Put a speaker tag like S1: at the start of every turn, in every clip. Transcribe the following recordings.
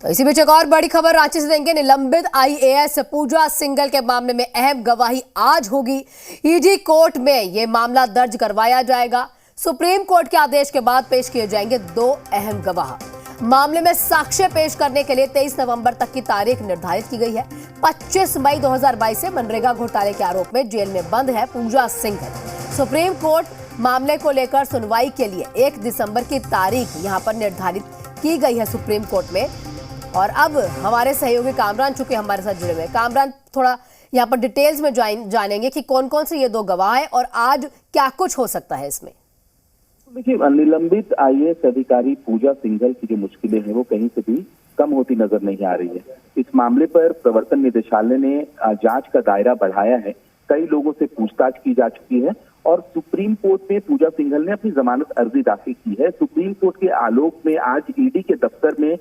S1: तो इसी बीच एक और बड़ी खबर रांची से देंगे। निलंबित आईएएस पूजा सिंघल के मामले में अहम गवाही आज होगी। ईडी कोर्ट में यह मामला दर्ज करवाया जाएगा। सुप्रीम कोर्ट के आदेश के बाद पेश किए जाएंगे दो अहम गवाह। मामले में साक्ष्य पेश करने के लिए 23 नवंबर तक की तारीख निर्धारित की गई है। 25 मई 2022 से मनरेगा घोटाले के आरोप में जेल में बंद है पूजा सिंघल। सुप्रीम कोर्ट मामले को लेकर सुनवाई के लिए 1 दिसंबर की तारीख यहां पर निर्धारित की गई है सुप्रीम कोर्ट में। और अब हमारे सहयोगी कामरान चूंकि हमारे साथ जुड़े हुए। कामरान, थोड़ा यहाँ पर डिटेल्स में जानेंगे कि कौन कौन से ये दो गवाह हैं और आज क्या कुछ हो सकता है इसमें।
S2: देखिए, निलंबित आईएएस अधिकारी पूजा सिंघल की जो मुश्किलें हैं वो कहीं से भी कम होती नजर नहीं आ रही है। इस मामले पर प्रवर्तन निदेशालय ने जांच का दायरा बढ़ाया है। कई लोगों से पूछताछ की जा चुकी है और सुप्रीम कोर्ट में पूजा सिंघल ने अपनी जमानत अर्जी दाखिल की है। सुप्रीम कोर्ट के आलोक में आज ईडी के दफ्तर में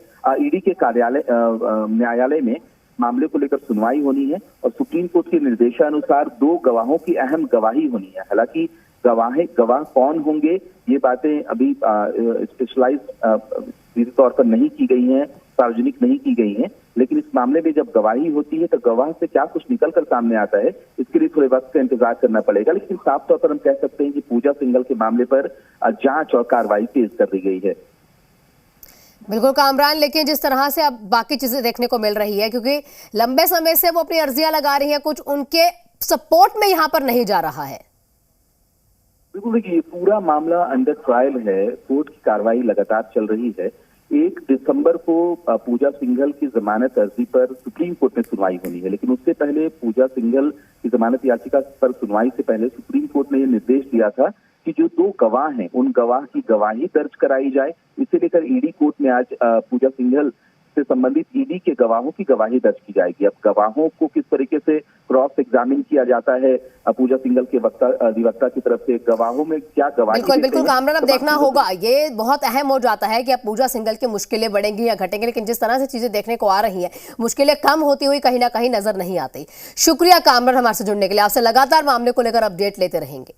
S2: ईडी के कार्यालय न्यायालय में मामले को लेकर सुनवाई होनी है और सुप्रीम कोर्ट के निर्देशानुसार दो गवाहों की अहम गवाही होनी है। हालांकि गवाह कौन होंगे ये बातें अभी स्पेशलाइज सीधे तौर पर नहीं की गई हैं, सार्वजनिक नहीं की गई हैं, लेकिन इस मामले में जब गवाही होती है तो गवाह से क्या कुछ निकल कर सामने आता है इसके लिए थोड़े वक्त का इंतजार करना पड़ेगा। लेकिन साफ तौर पर हम कह सकते हैं कि पूजा सिंघल के मामले पर जांच और कार्रवाई तेज कर दी गई है।
S1: बिल्कुल कामरान, लेकिन जिस तरह से अब बाकी चीजें देखने को मिल रही है, क्योंकि लंबे समय से वो अपनी अर्जियां लगा रही हैं, कुछ उनके सपोर्ट में यहाँ पर नहीं जा रहा है।
S2: बिल्कुल, देखिए पूरा मामला अंडर ट्रायल है। कोर्ट की कार्रवाई लगातार चल रही है। 1 दिसंबर को पूजा सिंघल की जमानत अर्जी पर सुप्रीम कोर्ट में सुनवाई होनी है, लेकिन उससे पहले पूजा सिंघल की जमानत याचिका पर सुनवाई से पहले सुप्रीम कोर्ट ने यह निर्देश दिया था कि जो दो गवाह हैं उन गवाह की गवाही दर्ज कराई जाए। इसे लेकर ईडी कोर्ट में आज पूजा सिंघल से संबंधित ईडी के गवाहों की गवाही दर्ज की जाएगी। अब गवाहों को किस तरीके से क्रॉस एग्जामिन किया जाता है पूजा सिंघल के अधिवक्ता की तरफ से, गवाहों में क्या गवाही।
S1: बिल्कुल कामरान, अब देखना होगा। ये बहुत अहम हो जाता है कि अब पूजा सिंघल की मुश्किलें बढ़ेंगी या घटेंगी, लेकिन जिस तरह से चीजें देखने को आ रही हैं मुश्किलें कम होती हुई कहीं ना कहीं नजर नहीं आती। शुक्रिया कामरान हमारे से जुड़ने के लिए। आपसे लगातार मामले को लेकर अपडेट लेते रहेंगे।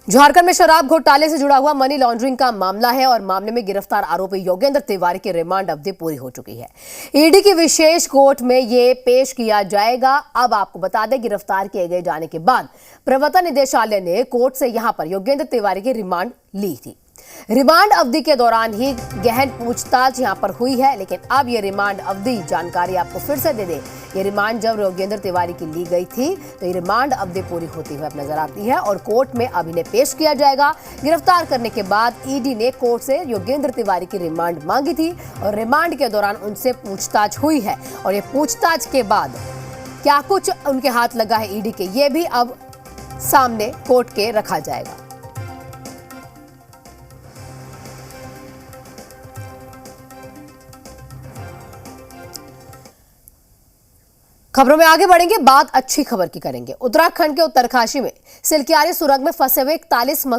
S1: झारखंड में शराब घोटाले से जुड़ा हुआ मनी लॉन्ड्रिंग का मामला है और मामले में गिरफ्तार आरोपी योगेंद्र तिवारी की रिमांड अवधि पूरी हो चुकी है। ईडी की विशेष कोर्ट में ये पेश किया जाएगा। अब आपको बता दें, गिरफ्तार किए गए जाने के बाद प्रवर्तन निदेशालय ने कोर्ट से यहां पर योगेंद्र तिवारी की रिमांड ली थी। रिमांड अवधि के दौरान ही गहन पूछताछ यहां पर हुई है, लेकिन अब ये रिमांड अवधि, जानकारी आपको फिर से दे दें, ये रिमांड जब योगेंद्र तिवारी की ली गई थी तो ये रिमांड अवधि पूरी होती हुई अब नजर आती है और कोर्ट में अब इन्हें पेश किया जाएगा। गिरफ्तार करने के बाद ईडी ने कोर्ट से योगेंद्र तिवारी की रिमांड मांगी थी और रिमांड के दौरान उनसे पूछताछ हुई है और ये पूछताछ के बाद क्या कुछ उनके हाथ लगा है ईडी के, ये भी अब सामने कोर्ट के रखा जाएगा। खबरों में आगे बढ़ेंगे, बात अच्छी खबर की करेंगे। उत्तराखंड के उत्तरकाशी में सिलक्यारी सुरंग में फंसे हुए 41 मजदूर